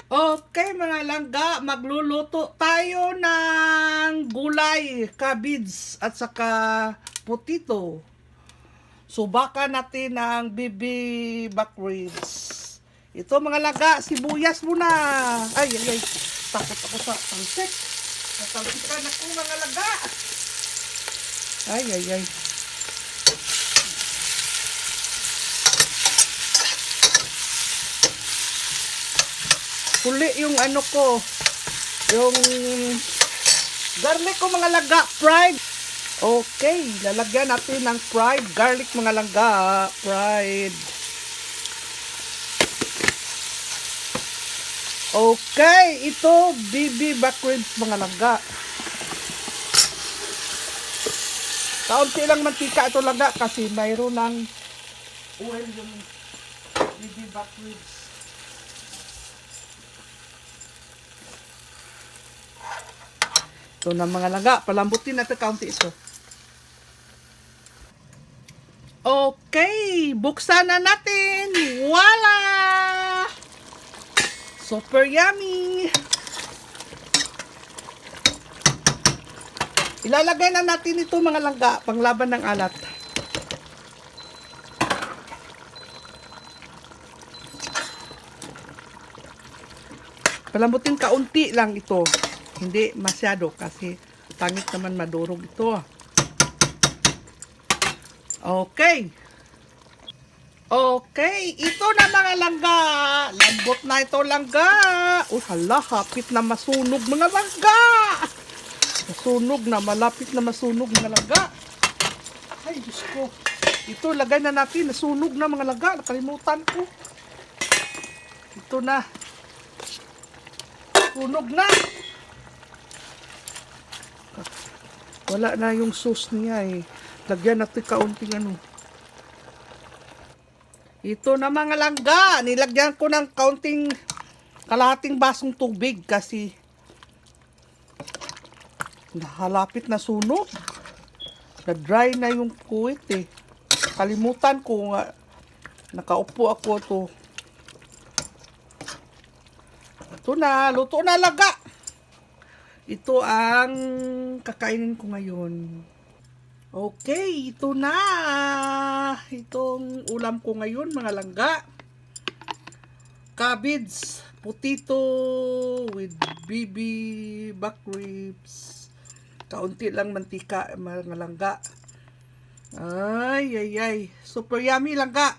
Okay mga langga, magluluto tayo ng gulay, cabbage at saka potato. Subakan natin ang bibi back ribs. Ito mga langga, sibuyas muna. Ay, takot ako sa talsik. Natalsikan ako mga langga. Ay. Huli yung ano ko, yung garlic ko mga langga, fried. Okay, lalagyan natin ng fried garlic mga langga, fried. Okay, ito bibi back ribs mga langga. Kaunti lang mantika ito langga kasi mayroon ng oil yung bibi back ribs. Ito na mga langga, palambutin natin kaunti ito. Okay, buksan na natin. Voila! Super yummy! Ilalagay na natin ito mga langga, panglaban ng alat. Palambutin kaunti lang ito. Hindi masyado kasi pangit naman madurog ito. Okay. Okay, ito na mga langga. Lambot na ito langga. Hala, hapit na masunog mga langga. Masunog na, malapit na masunog mga langga. Ay, Diyos ko. Ito, lagay na natin. Nasunog na mga langga. Nakalimutan ko. Ito na. Sunog na. Wala na yung sauce niya eh. Lagyan natin kaunting ano. Ito na mga langga. Nilagyan ko ng kaunting kalahating basong tubig kasi nahalapit na sunog. Na-dry na yung kuwit eh. Kalimutan ko nga. Nakaupo ako to. Ito na. Luto na langga. Ito ang kakainin ko ngayon. Okay, ito na. Itong ulam ko ngayon mga langga. Cabbage, potato with bibi back ribs. Kaunti lang mantika mga langga. Ay. Super yummy langga.